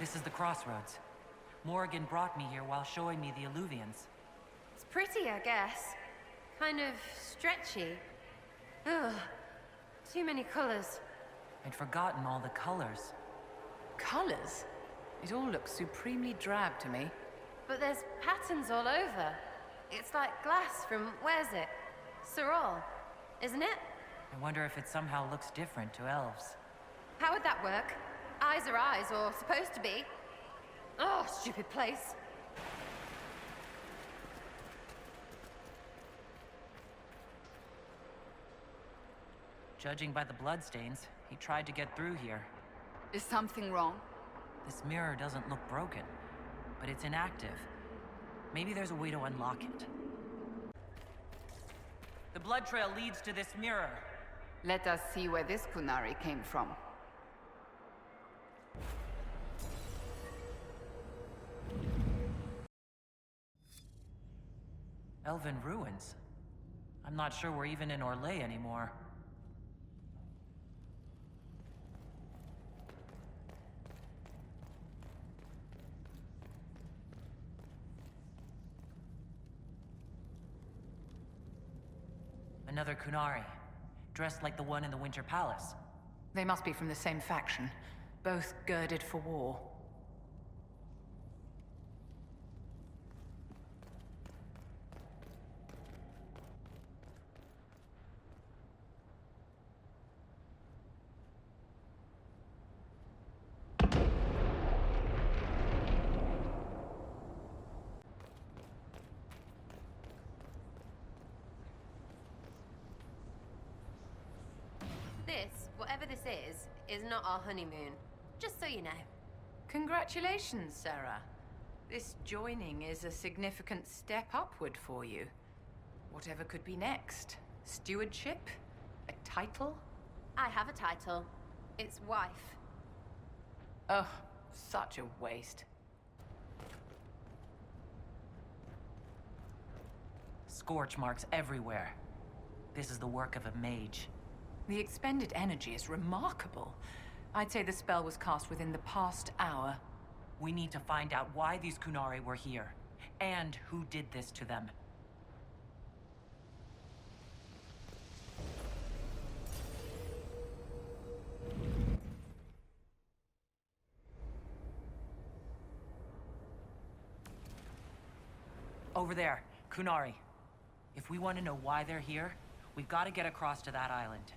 This is the crossroads. Morgan brought me here while showing me the alluvians. It's pretty, I guess. Kind of stretchy. Ugh. Too many colors. I'd forgotten all the colors. Colors? It all looks supremely drab to me. But there's patterns all over. It's like glass from, where's it? Sorol, isn't it? I wonder if it somehow looks different to elves. How would that work? Eyes are eyes, or supposed to be. Oh, stupid place. Judging by the bloodstains, he tried to get through here. Is something wrong? This mirror doesn't look broken, but it's inactive. Maybe there's a way to unlock it. The blood trail leads to this mirror. Let us see where this qunari came from. Elven ruins. I'm not sure we're even in Orlais anymore. Another qunari, dressed like the one in the Winter Palace. They must be from the same faction, both girded for war. This, whatever this is not our honeymoon. Just so you know. Congratulations, Sarah. This joining is a significant step upward for you. Whatever could be next? Stewardship? A title? I have a title. It's wife. Ugh, such a waste. Scorch marks everywhere. This is the work of a mage. The expended energy is remarkable. I'd say the spell was cast within the past hour. We need to find out why these qunari were here, and who did this to them. Over there, qunari. If we want to know why they're here, we've got to get across to that island.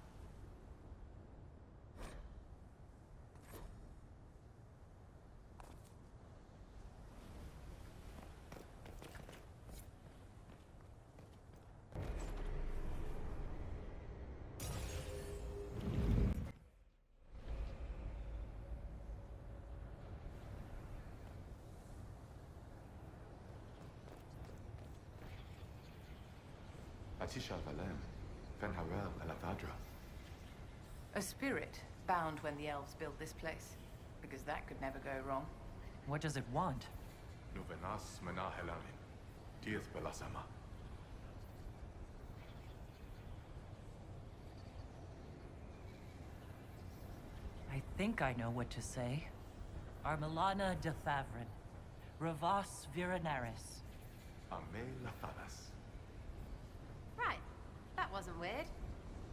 A spirit bound when the elves built this place. Because that could never go wrong. What does it want? I think I know what to say. Armelana de Favrin. Ravas Viranaris. Right. That wasn't weird.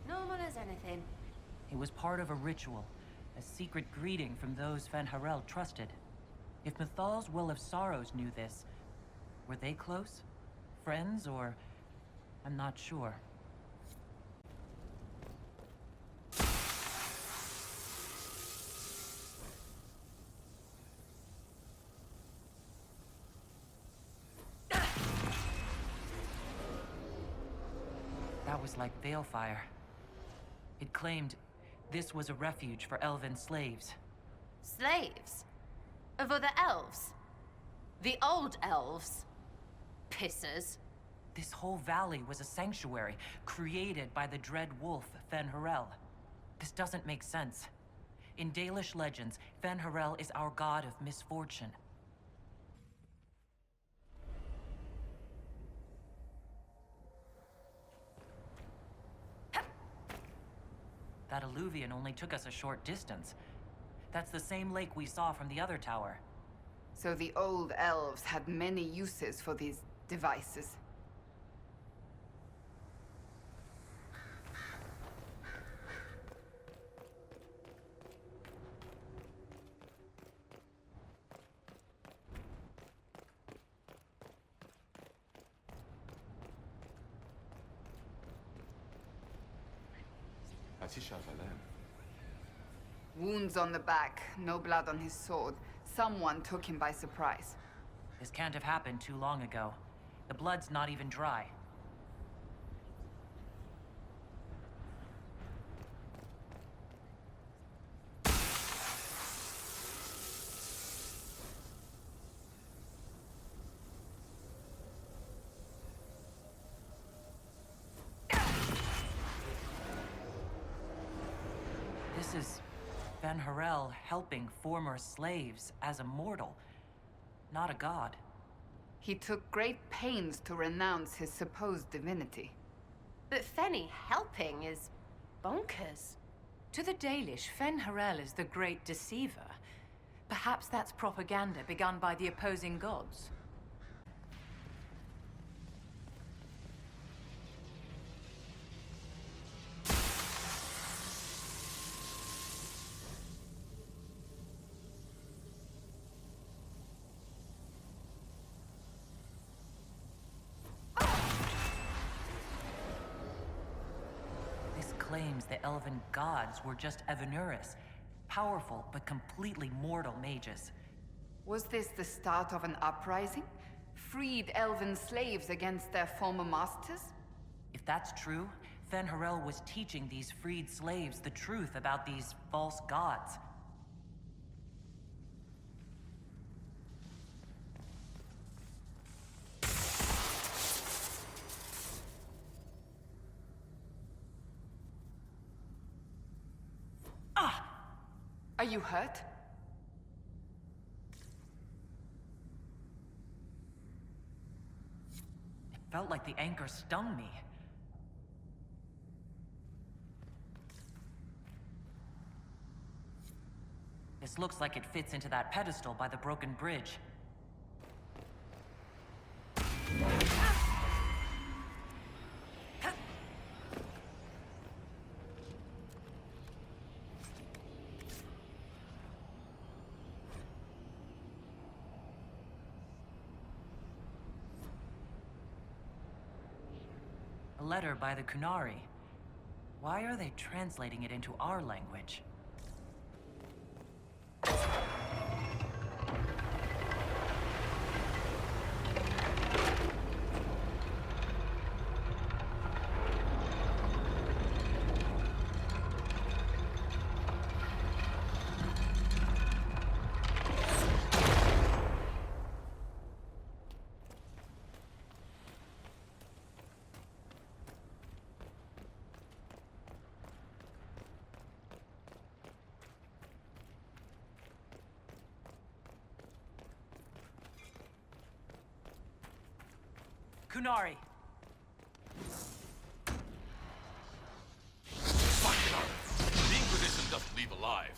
Normal as anything. It was part of a ritual, a secret greeting from those Van Harel trusted. If Mythal's Well of Sorrows knew this, were they close? Friends, or... I'm not sure. That was like Balefire. It claimed this was a refuge for elven slaves. Slaves? Of other elves? The old elves? Pissers. This whole valley was a sanctuary created by the dread wolf, Van Harel. This doesn't make sense. In Dalish legends, Van Harel is our god of misfortune. That alluvian only took us a short distance. That's the same lake we saw from the other tower. So the old elves had many uses for these devices. Wounds on the back, no blood on his sword. Someone took him by surprise. This can't have happened too long ago. The blood's not even dry. This is Van Harel helping former slaves as a mortal, not a god. He took great pains to renounce his supposed divinity. But Fenny helping is bonkers. To the Dalish, Fen Harel is the great deceiver. Perhaps that's propaganda begun by the opposing gods. Claims the elven gods were just Evanuris, powerful but completely mortal mages. Was this the start of an uprising? Freed elven slaves against their former masters? If that's true, Fen Harel was teaching these freed slaves the truth about these false gods. Are you hurt? It felt like the anchor stung me. This looks like it fits into that pedestal by the broken bridge. A letter by the Qunari. Why are they translating it into our language? Qunari! The Inquisition doesn't leave alive.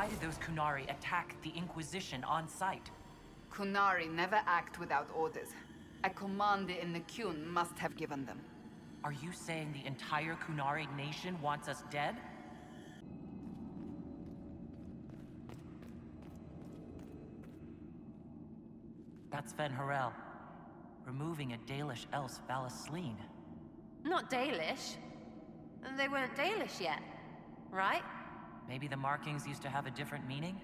Why did those qunari attack the Inquisition on sight? Qunari never act without orders. A commander in the Qun must have given them. Are you saying the entire qunari nation wants us dead? That's Fen Harel. Removing a Dalish elf's Valasleen. Not Dalish. They weren't Dalish yet, right? Maybe the markings used to have a different meaning?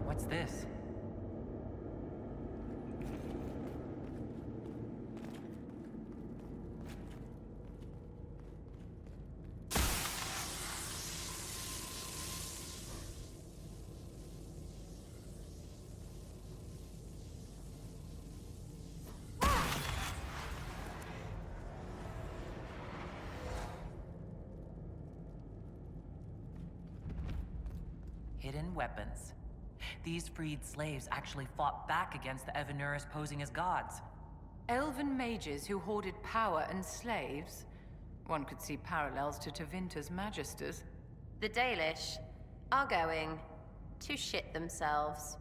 What's this? Hidden weapons. These freed slaves actually fought back against the Evanuris posing as gods. Elven mages who hoarded power and slaves? One could see parallels to Tevinter's Magisters. The Dalish are going to shit themselves.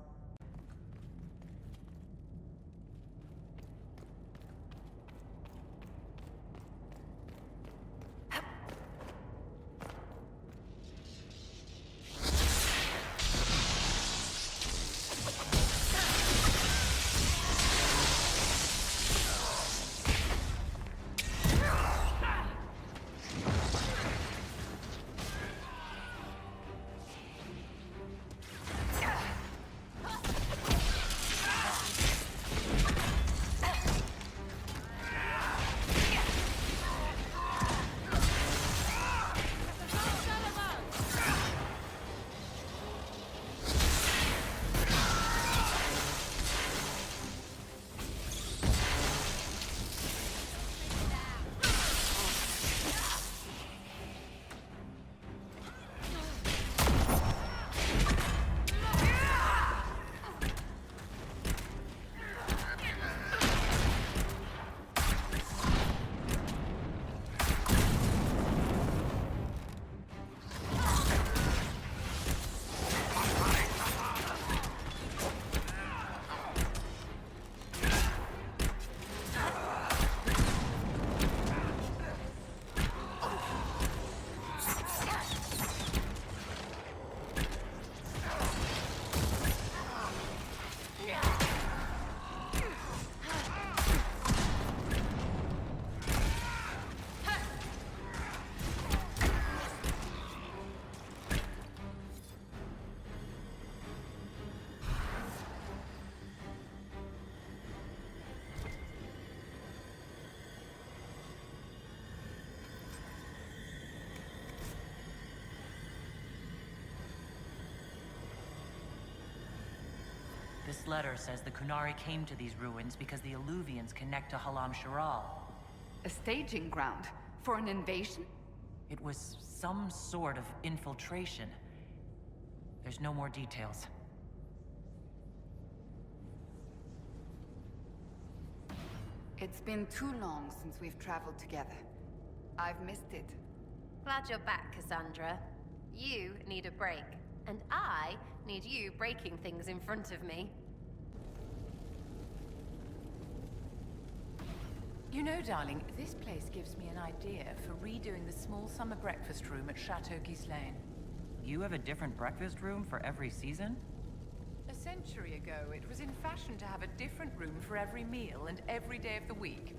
This letter says the qunari came to these ruins because the Alluvians connect to Halam Shiral. A staging ground for an invasion? It was some sort of infiltration. There's no more details. It's been too long since we've traveled together. I've missed it. Glad you're back, Cassandra. You need a break, and I need you breaking things in front of me. You know, darling, this place gives me an idea for redoing the small summer breakfast room at Chateau Ghislaine. You have a different breakfast room for every season? A century ago, it was in fashion to have a different room for every meal and every day of the week.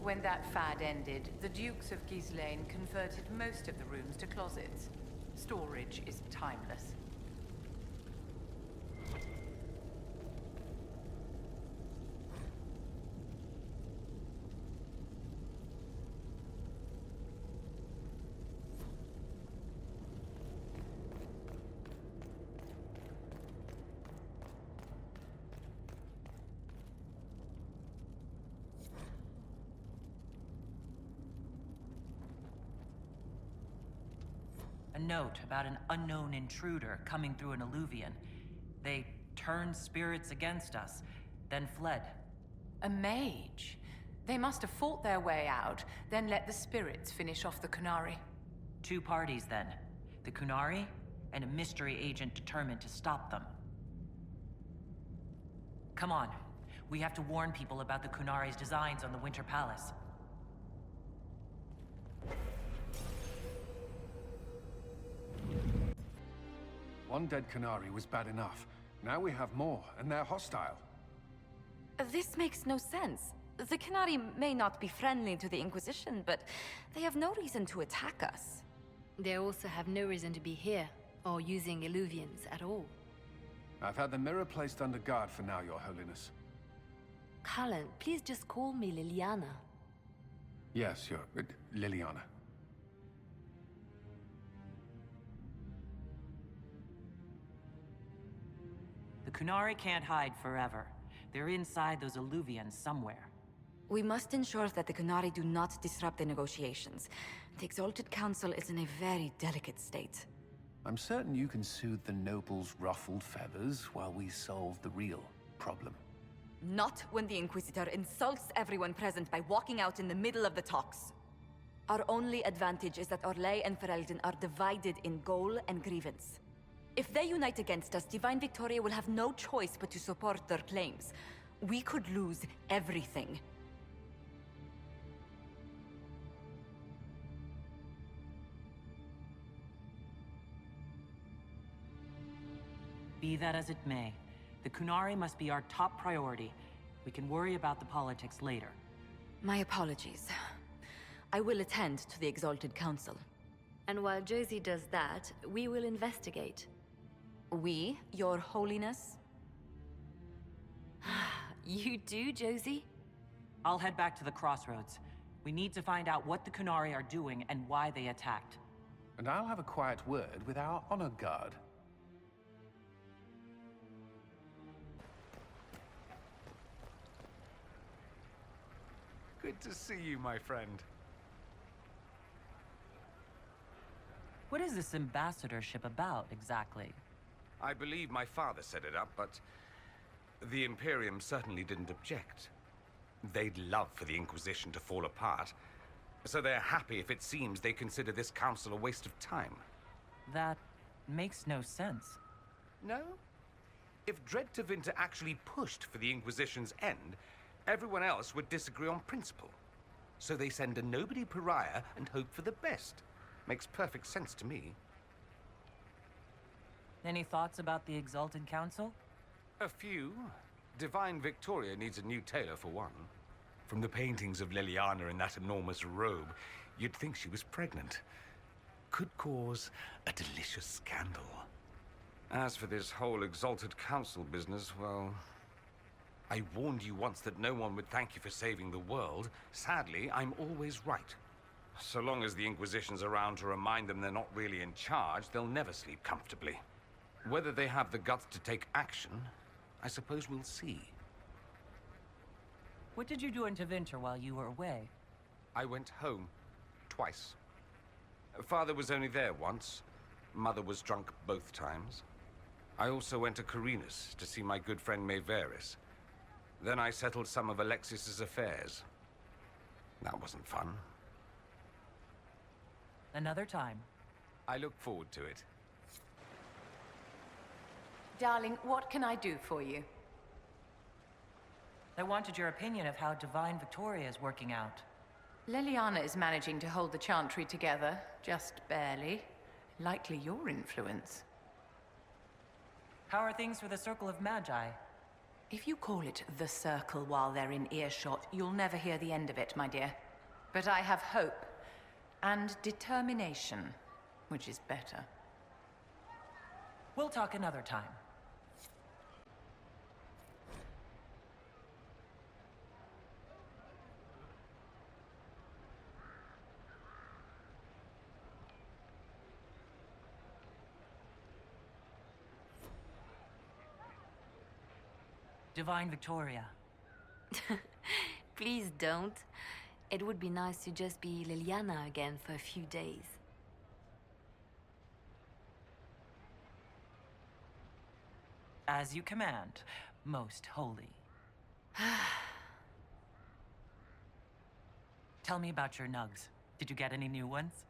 When that fad ended, the Dukes of Ghislaine converted most of the rooms to closets. Storage is timeless. A note about an unknown intruder coming through an alluvion. They turned spirits against us, then fled. A mage? They must have fought their way out, then let the spirits finish off the qunari. Two parties then. The qunari, and a mystery agent determined to stop them. Come on. We have to warn people about the qunari's designs on the Winter Palace. One dead qunari was bad enough. Now we have more, and they're hostile. This makes no sense. The qunari may not be friendly to the Inquisition, but they have no reason to attack us. They also have no reason to be here, or using illuvians at all. I've had the mirror placed under guard for now, Your Holiness. Cullen, please just call me Liliana. Yes, Liliana. The qunari can't hide forever. They're inside those alluvions somewhere. We must ensure that the qunari do not disrupt the negotiations. The Exalted Council is in a very delicate state. I'm certain you can soothe the nobles' ruffled feathers while we solve the real problem. Not when the Inquisitor insults everyone present by walking out in the middle of the talks. Our only advantage is that Orlais and Ferelden are divided in goal and grievance. If they unite against us, Divine Victoria will have no choice but to support their claims. We could lose everything. Be that as it may, the qunari must be our top priority. We can worry about the politics later. My apologies. I will attend to the Exalted Council. And while Josie does that, we will investigate. We, Your Holiness? You do, Josie? I'll head back to the crossroads. We need to find out what the qunari are doing and why they attacked. And I'll have a quiet word with our honor guard. Good to see you, my friend. What is this ambassadorship about, exactly? I believe my father set it up, but the Imperium certainly didn't object. They'd love for the Inquisition to fall apart, so they're happy if it seems they consider this council a waste of time. That makes no sense. No? If Dread to Winter actually pushed for the Inquisition's end, everyone else would disagree on principle. So they send a nobody pariah and hope for the best. Makes perfect sense to me. Any thoughts about the Exalted Council? A few. Divine Victoria needs a new tailor for one. From the paintings of Liliana in that enormous robe, you'd think she was pregnant. Could cause a delicious scandal. As for this whole Exalted Council business, well, I warned you once that no one would thank you for saving the world. Sadly, I'm always right. So long as the Inquisition's around to remind them they're not really in charge, they'll never sleep comfortably. Whether they have the guts to take action, I suppose we'll see. What did you do in Tevinter while you were away? I went home. Twice. Father was only there once. Mother was drunk both times. I also went to Carinus to see my good friend Maeveris. Then I settled some of Alexis's affairs. That wasn't fun. Another time. I look forward to it. Darling, what can I do for you? I wanted your opinion of how Divine Victoria is working out. Liliana is managing to hold the Chantry together, just barely. Likely your influence. How are things for the Circle of Magi? If you call it the Circle while they're in earshot, you'll never hear the end of it, my dear. But I have hope. And determination, which is better. We'll talk another time. Divine Victoria. Please don't. It would be nice to just be Liliana again for a few days. As you command, most holy. Tell me about your nugs. Did you get any new ones?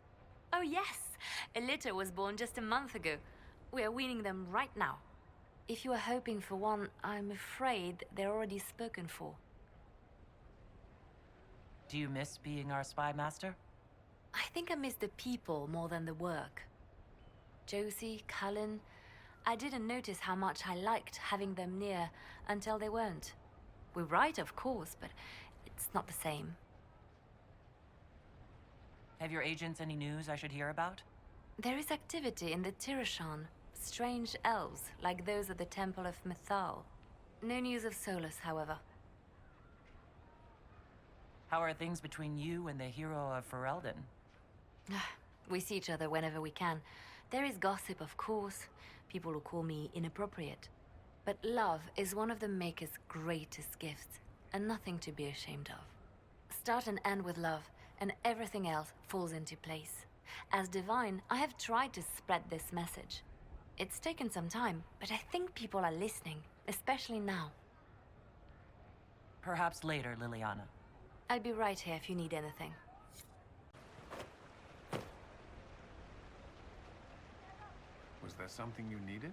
Oh yes, a litter was born just a month ago. We are weaning them right now. If you are hoping for one, I'm afraid they're already spoken for. Do you miss being our spy master? I think I miss the people more than the work. Josie, Cullen, I didn't notice how much I liked having them near until they weren't. We're right, of course, but it's not the same. Have your agents any news I should hear about? There is activity in the Tirashan. Strange elves, like those at the Temple of Mythal. No news of Solus, however. How are things between you and the hero of Ferelden? We see each other whenever we can. There is gossip, of course. People will call me inappropriate. But love is one of the Maker's greatest gifts, and nothing to be ashamed of. Start and end with love, and everything else falls into place. As divine, I have tried to spread this message. It's taken some time, but I think people are listening, especially now. Perhaps later, Liliana. I'll be right here if you need anything. Was there something you needed?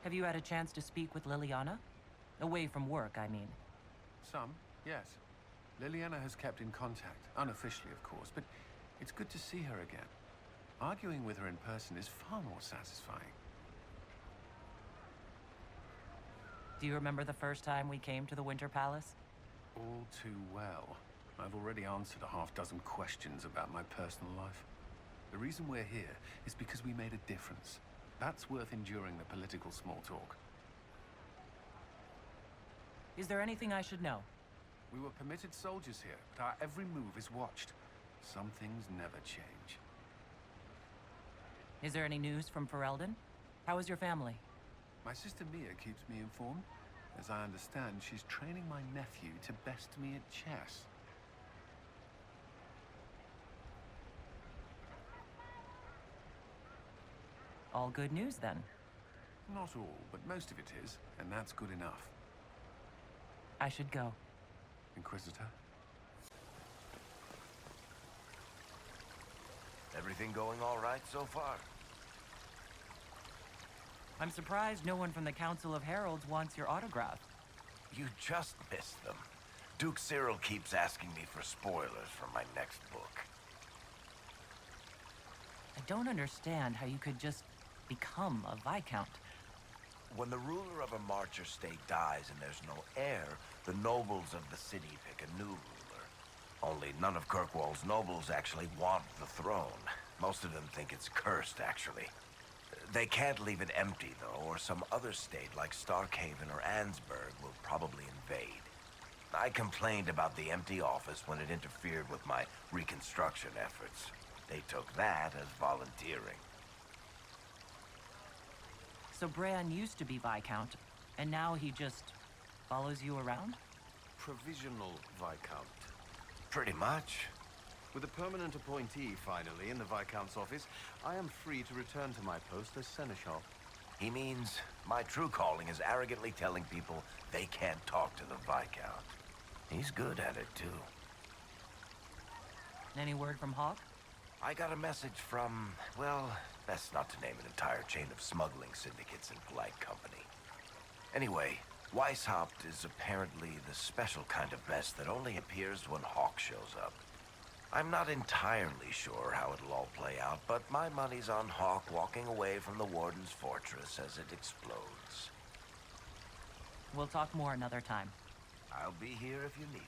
Have you had a chance to speak with Liliana? Away from work, I mean. Some, yes. Liliana has kept in contact, unofficially of course, but it's good to see her again. Arguing with her in person is far more satisfying. Do you remember the first time we came to the Winter Palace? All too well. I've already answered a half-dozen questions about my personal life. The reason we're here is because we made a difference. That's worth enduring the political small talk. Is there anything I should know? We were permitted soldiers here, but our every move is watched. Some things never change. Is there any news from Ferelden? How is your family? My sister Mia keeps me informed. As I understand, she's training my nephew to best me at chess. All good news, then. Not all, but most of it is, and that's good enough. I should go. Inquisitor? Everything going all right so far? I'm surprised no one from the Council of Heralds wants your autograph. You just missed them. Duke Cyril keeps asking me for spoilers for my next book. I don't understand how you could just become a Viscount. When the ruler of a Marcher state dies and there's no heir, the nobles of the city pick a new ruler. Only none of Kirkwall's nobles actually want the throne. Most of them think it's cursed, actually. They can't leave it empty, though, or some other state like Starkhaven or Ansburg will probably invade. I complained about the empty office when it interfered with my reconstruction efforts. They took that as volunteering. So Bran used to be Viscount, and now he just follows you around? Provisional Viscount. Pretty much. With a permanent appointee, finally, in the Viscount's office, I am free to return to my post as Seneschal. He means my true calling is arrogantly telling people they can't talk to the Viscount. He's good at it, too. Any word from Hawk? I got a message from, well, best not to name an entire chain of smuggling syndicates in polite company. Anyway, Weishaupt is apparently the special kind of mess that only appears when Hawk shows up. I'm not entirely sure how it'll all play out, but my money's on Hawk walking away from the Warden's fortress as it explodes. We'll talk more another time. I'll be here if you need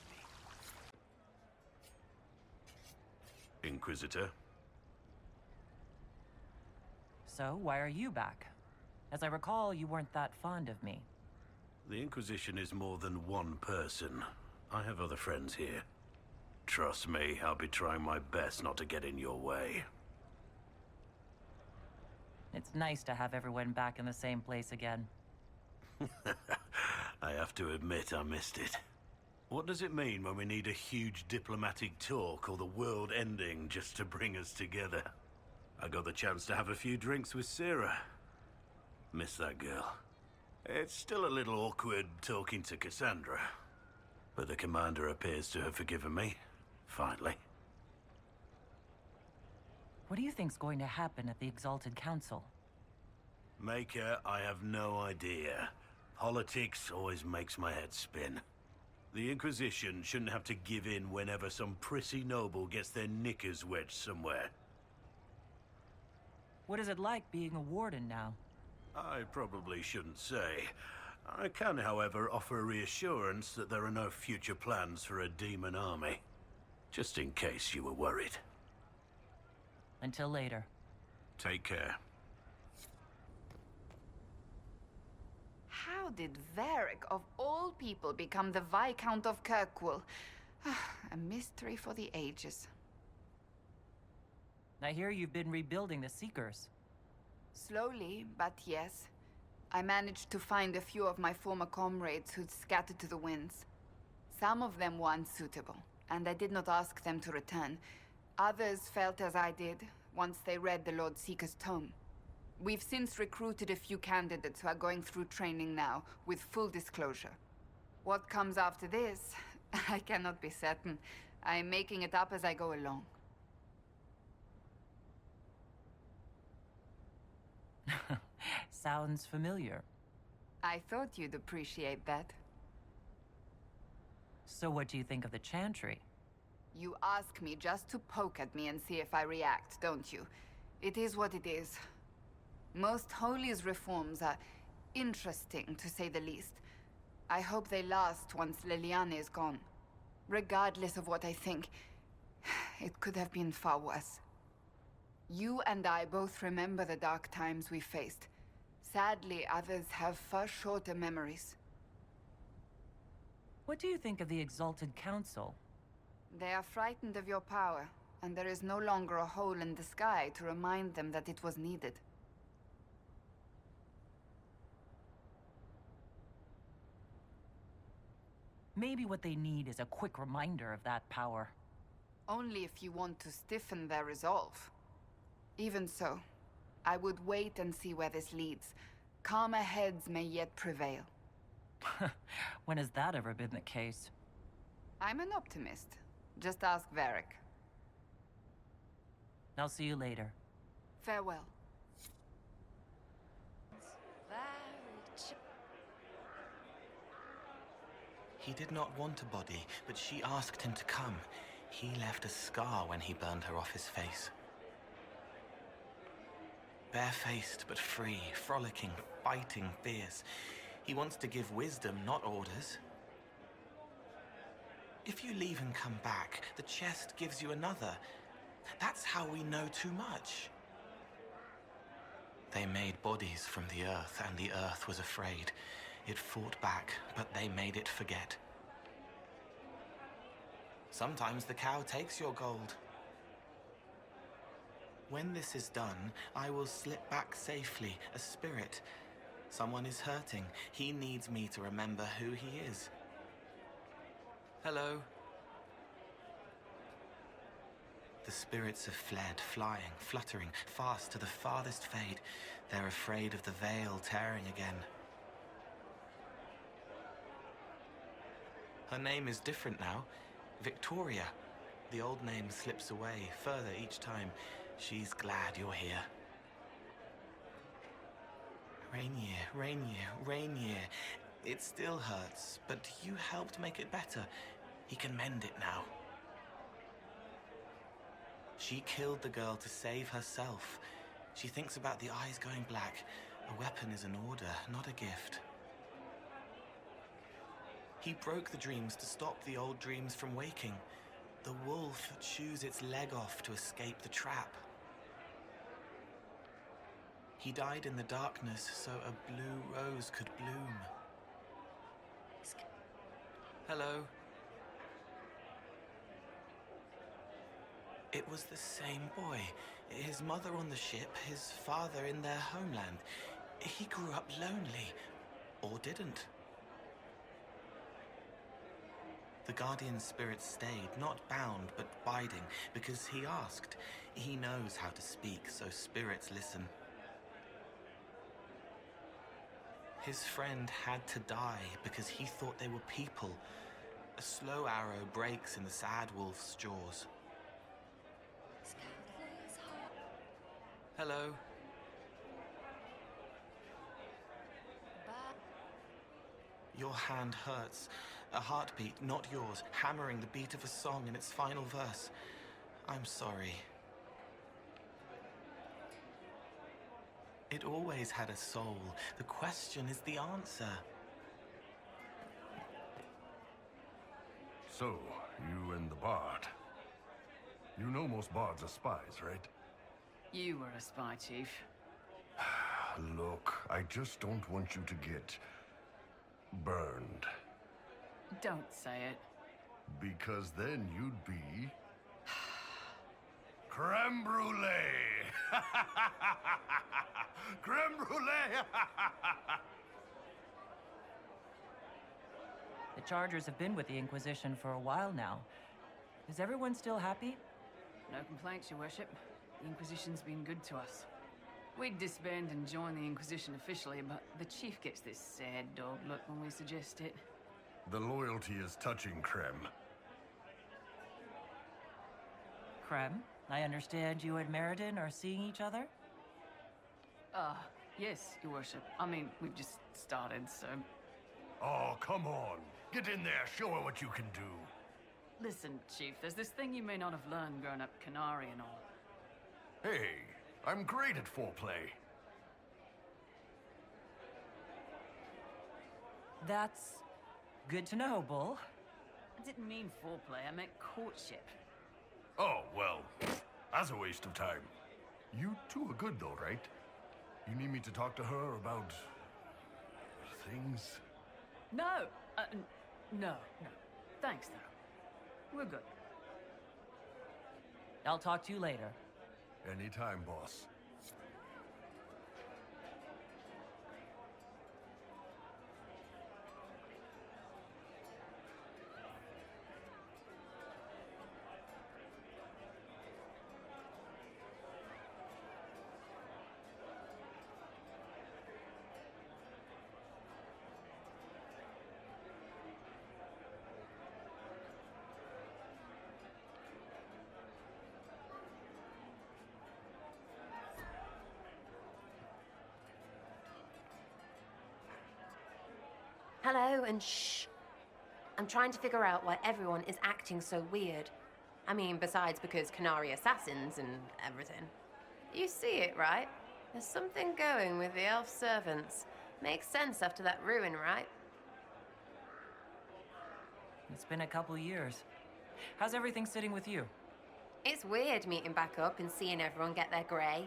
me. Inquisitor? So, why are you back? As I recall, you weren't that fond of me. The Inquisition is more than one person. I have other friends here. Trust me, I'll be trying my best not to get in your way. It's nice to have everyone back in the same place again. I have to admit I missed it. What does it mean when we need a huge diplomatic talk or the world ending just to bring us together? I got the chance to have a few drinks with Sarah. Miss that girl. It's still a little awkward talking to Cassandra, but the commander appears to have forgiven me, finally. What do you think's going to happen at the Exalted Council? Maker, I have no idea. Politics always makes my head spin. The Inquisition shouldn't have to give in whenever some prissy noble gets their knickers wedged somewhere. What is it like being a warden now? I probably shouldn't say. I can, however, offer reassurance that there are no future plans for a demon army. Just in case you were worried. Until later. Take care. How did Varric, of all people, become the Viscount of Kirkwall? A mystery for the ages. I hear you've been rebuilding the Seekers. Slowly, but yes. I managed to find a few of my former comrades who'd scattered to the winds. Some of them were unsuitable, and I did not ask them to return. Others felt as I did, once they read the Lord Seeker's tome. We've since recruited a few candidates who are going through training now, with full disclosure. What comes after this, I cannot be certain. I am making it up as I go along. Sounds familiar. I thought you'd appreciate that. So what do you think of the Chantry? You ask me just to poke at me and see if I react, don't you? It is what it is. Most Holy's reforms are interesting, to say the least. I hope they last once Leliana is gone. Regardless of what I think, it could have been far worse. You and I both remember the dark times we faced. Sadly, others have far shorter memories. What do you think of the Exalted Council? They are frightened of your power, and there is no longer a hole in the sky to remind them that it was needed. Maybe what they need is a quick reminder of that power. Only if you want to stiffen their resolve. Even so, I would wait and see where this leads. Calmer heads may yet prevail. When has that ever been the case? I'm an optimist. Just ask Varric. I'll see you later. Farewell. He did not want a body, but she asked him to come. He left a scar when he burned her off his face. Barefaced but free, frolicking, fighting, fierce. He wants to give wisdom, not orders. If you leave and come back, the chest gives you another. That's how we know too much. They made bodies from the earth, and the earth was afraid. It fought back, but they made it forget. Sometimes the cow takes your gold. When this is done, I will slip back safely, a spirit. Someone is hurting. He needs me to remember who he is. Hello. The spirits have fled, flying, fluttering, fast to the farthest fade. They're afraid of the veil tearing again. Her name is different now. Victoria. The old name slips away, further each time. She's glad you're here. Rainier, Rainier, Rainier. It still hurts, but you helped make it better. He can mend it now. She killed the girl to save herself. She thinks about the eyes going black. A weapon is an order, not a gift. He broke the dreams to stop the old dreams from waking. The wolf chews its leg off to escape the trap. He died in the darkness so a blue rose could bloom. Hello. It was the same boy. His mother on the ship, his father in their homeland. He grew up lonely, or didn't. The guardian spirit stayed, not bound, but biding, because he asked. He knows how to speak, so spirits listen. His friend had to die because he thought they were people. A slow arrow breaks in the sad wolf's jaws. Hello. Your hand hurts. A heartbeat, not yours, hammering the beat of a song in its final verse. I'm sorry. It always had a soul. The question is the answer. So, you and the bard. You know most bards are spies, right? You were a spy, Chief. Look, I just don't want you to get burned. Don't say it. Because then you'd be... creme brulee! Creme brulee! The Chargers have been with the Inquisition for a while now. Is everyone still happy? No complaints, Your Worship. The Inquisition's been good to us. We'd disband and join the Inquisition officially, but the Chief gets this sad dog look when we suggest it. The loyalty is touching, Creme. Krem, I understand you and Meriden are seeing each other? Yes, Your Worship. I mean, we've just started, so... Oh, come on. Get in there, show her what you can do. Listen, Chief, there's this thing you may not have learned growing up qunari and all. Hey, I'm great at foreplay. That's good to know, Bull. I didn't mean foreplay, I meant courtship. Oh, well, that's a waste of time. You two are good though, right? You need me to talk to her about... things? No! No. Thanks, though. We're good. I'll talk to you later. Anytime, boss. Hello, and shh. I'm trying to figure out why everyone is acting so weird. I mean, besides because qunari assassins and everything. You see it, right? There's something going with the elf servants. Makes sense after that ruin, right? It's been a couple years. How's everything sitting with you? It's weird meeting back up and seeing everyone get their grey.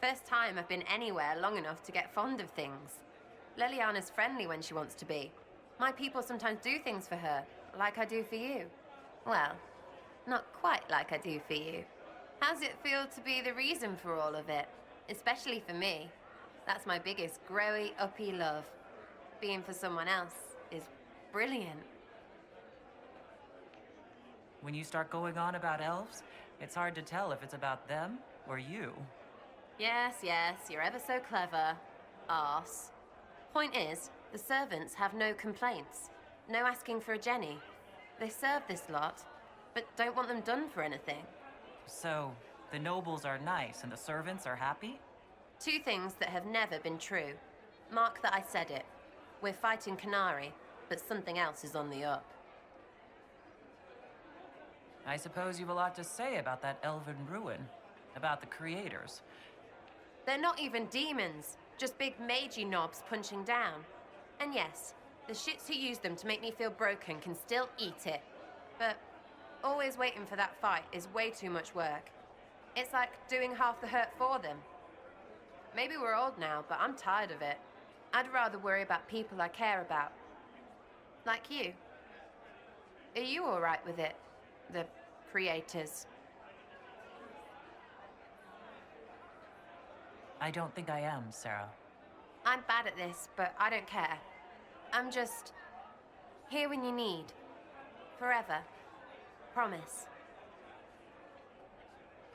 First time I've been anywhere long enough to get fond of things. Leliana's friendly when she wants to be. My people sometimes do things for her, like I do for you. Well, not quite like I do for you. How's it feel to be the reason for all of it? Especially for me. That's my biggest growy, uppy love. Being for someone else is brilliant. When you start going on about elves, it's hard to tell if it's about them or you. Yes, you're ever so clever. Arse. Point is, the servants have no complaints. No asking for a Jenny. They serve this lot, but don't want them done for anything. So, the nobles are nice and the servants are happy? Two things that have never been true. Mark that I said it. We're fighting qunari, but something else is on the up. I suppose you've a lot to say about that elven ruin. About the creators. They're not even demons. Just big magey knobs punching down. And yes, the shits who use them to make me feel broken can still eat it. But always waiting for that fight is way too much work. It's like doing half the hurt for them. Maybe we're old now, but I'm tired of it. I'd rather worry about people I care about. Like you. Are you all right with it? The creators. I don't think I am, Sarah. I'm bad at this, but I don't care. I'm just here when you need. Forever. Promise.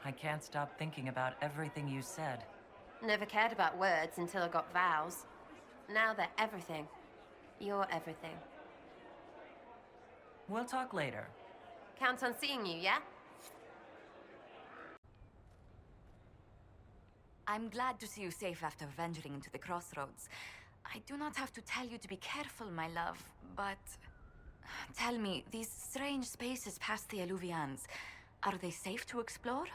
I can't stop thinking about everything you said. Never cared about words until I got vows. now they're everything. You're everything. We'll talk later. Count on seeing you, yeah? I'm glad to see you safe after venturing into the crossroads. I do not have to tell you to be careful, my love, but... Tell me, these strange spaces past the Alluvians, are they safe to explore?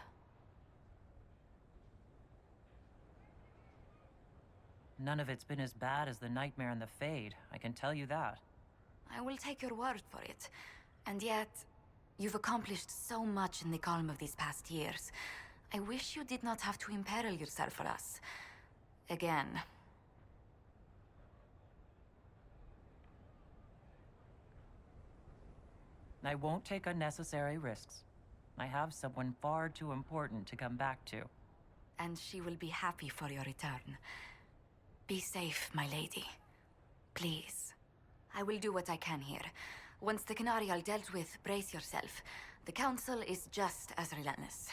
None of it's been as bad as the nightmare in the Fade, I can tell you that. I will take your word for it. And yet, you've accomplished so much in the calm of these past years. I wish you did not have to imperil yourself for us. Again. I won't take unnecessary risks. I have someone far too important to come back to. And she will be happy for your return. Be safe, my lady. Please. I will do what I can here. Once the qunari are dealt with, brace yourself. The Council is just as relentless.